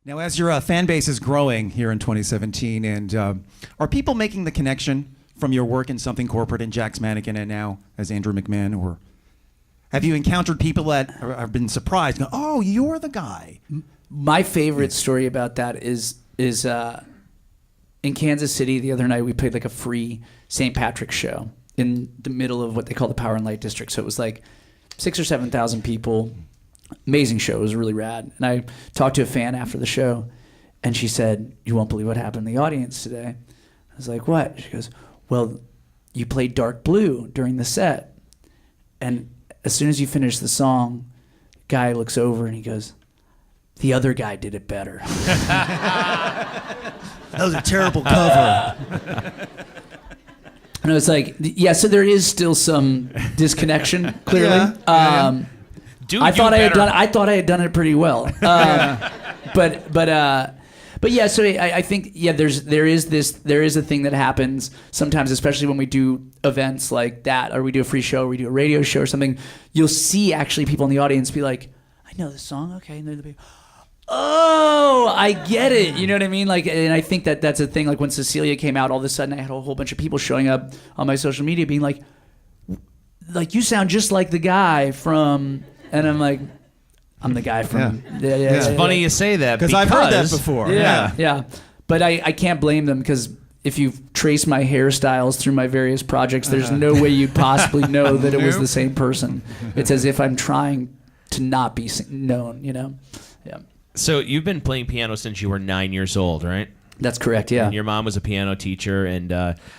Now, as your fan base is growing here in 2017, and are people making the connection from your work in Something Corporate and Jack's Mannequin and now as Andrew McMahon, or have you encountered people that have been surprised? Go, oh, you're the guy. My favorite story about that is in Kansas City the other night. We played like a free St. Patrick's show in the middle of what they call the Power and Light District. So it was like 6,000 or 7,000 people. Amazing show. It was really rad. And I talked to a fan after the show, and she said, "You won't believe what happened in the audience today." I was like, "What?" She goes, "Well, you played Dark Blue during the set, and as soon as you finish the song, guy looks over and he goes, 'The other guy did it better.'" That was a terrible cover. And I was like, yeah, so there is still some disconnection, clearly. Dude, I thought I had done it pretty well. But yeah, so I think there is a thing that happens sometimes, especially when we do events like that, or we do a free show, or we do a radio show or something. You'll see actually people in the audience be like, "I know this song, okay," and they'll be, "Oh, I get it." You know what I mean? Like, and I think that's a thing. Like when Cecilia came out, all of a sudden I had a whole bunch of people showing up on my social media being like, "You sound just like the guy from," and I'm like, "I'm the guy from." Yeah. It's funny you say that because I've heard that before. Yeah. But I can't blame them, because if you trace my hairstyles through my various projects, there's no way you'd possibly know that it was the same person. It's as if I'm trying to not be known, you know? Yeah. So you've been playing piano since you were 9 years old, right? That's correct, yeah. And your mom was a piano teacher, and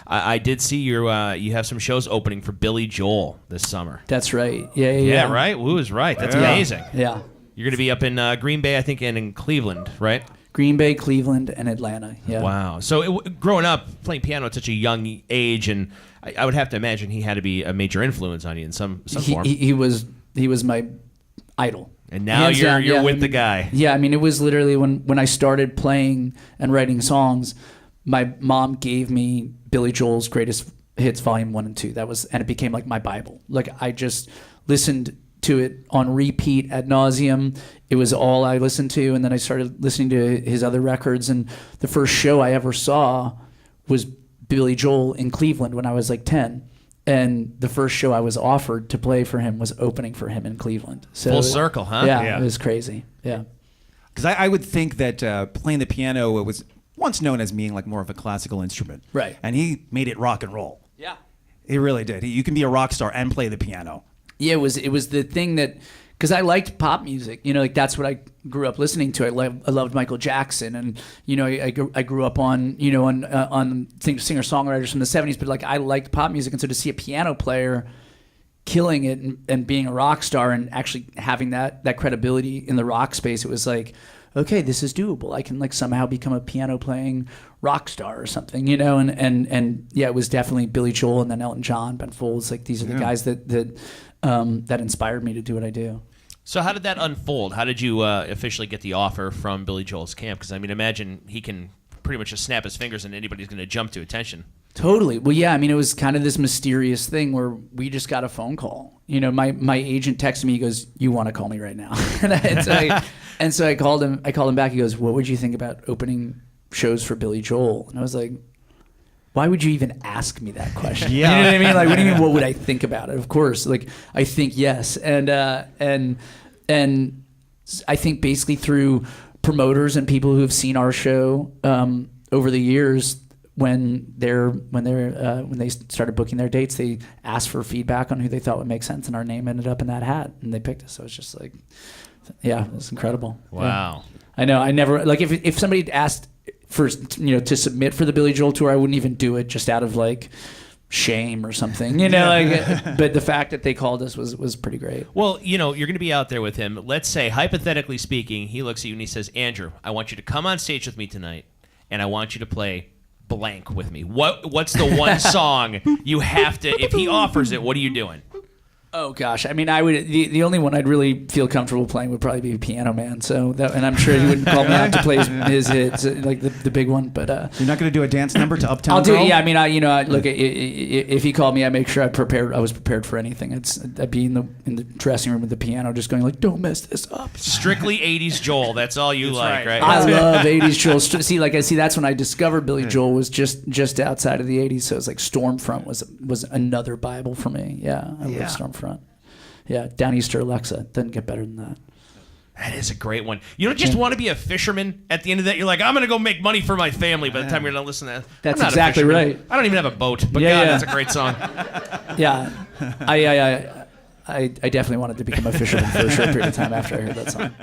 I did see you have some shows opening for Billy Joel this summer. That's right. Yeah. Yeah, right? Woo is right. That's amazing. Yeah. You're going to be up in Green Bay, I think, and in Cleveland, right? Green Bay, Cleveland, and Atlanta, yeah. Wow. So growing up, playing piano at such a young age, and I would have to imagine he had to be a major influence on you in some form. He was my idol. And now you're with the guy. Yeah, I mean, it was literally when I started playing and writing songs, my mom gave me Billy Joel's Greatest Hits Volume 1 and 2. And it became like my Bible. Like, I just listened to it on repeat ad nauseum. It was all I listened to, and then I started listening to his other records. And the first show I ever saw was Billy Joel in Cleveland when I was like 10. And the first show I was offered to play for him was opening for him in Cleveland. So, full circle, huh? Yeah, it was crazy. Yeah. Because I would think that playing the piano was once known as being like more of a classical instrument. Right. And he made it rock and roll. Yeah. He really did. You can be a rock star and play the piano. Yeah, it was the thing that, because I liked pop music, you know, like that's what I grew up listening to. I loved Michael Jackson, and you know, I grew up on, you know, on singer songwriters from the '70s. But like, I liked pop music, and so to see a piano player killing it and being a rock star and actually having that credibility in the rock space, it was like, okay, this is doable. I can like somehow become a piano playing rock star or something, you know. And yeah, it was definitely Billy Joel and then Elton John, Ben Folds. Like these are the guys that inspired me to do what I do. So how did that unfold? How did you officially get the offer from Billy Joel's camp? Because I mean, imagine he can pretty much just snap his fingers and anybody's going to jump to attention. Totally. Well, yeah. I mean, it was kind of this mysterious thing where we just got a phone call. You know, my agent texted me. He goes, "You want to call me right now?" and so I called him. I called him back. He goes, "What would you think about opening shows for Billy Joel?" And I was like, why would you even ask me that question? Yeah. You know what I mean? Like, what do you mean, what would I think about it? Of course, like, I think yes. And I think basically through promoters and people who have seen our show over the years, when they started booking their dates, they asked for feedback on who they thought would make sense, and our name ended up in that hat, and they picked us. So it's just like, yeah, it's incredible. Wow. Yeah. I know. I never, like, if somebody asked for, you know, to submit for the Billy Joel tour, I wouldn't even do it just out of like shame or something, you know. Like, but the fact that they called us was pretty great. Well, you know, you're going to be out there with him. Let's say, hypothetically speaking, he looks at you and he says, "Andrew, I want you to come on stage with me tonight, and I want you to play blank with me." What's the one song you have to? If he offers it, what are you doing? Oh gosh, I mean, I would the only one I'd really feel comfortable playing would probably be Piano Man. So that, and I'm sure he wouldn't call me out to play his hits, like the big one. But You're not going to do a dance number to Uptown I'll do Girl? it. Yeah, I mean, look, if he called me, I make sure I was prepared for anything. I'd be in the dressing room with the piano, just going like, "Don't mess this up." Strictly 80s Joel. That's all you like, right? I love 80s Joel. See, that's when I discovered Billy Joel was just outside of the 80s. So it's like Stormfront was another Bible for me. Yeah, I love Stormfront. Yeah, Downeaster Alexa. Doesn't get better than that. That is a great one. You don't just want to be a fisherman at the end of that. You're like, I'm going to go make money for my family by the time you're done listening to that. That's I'm not a exactly fisherman. right. I don't even have a boat, but Yeah, God, yeah. that's a great song. Yeah, I definitely wanted to become a fisherman for a short period of time after I heard that song.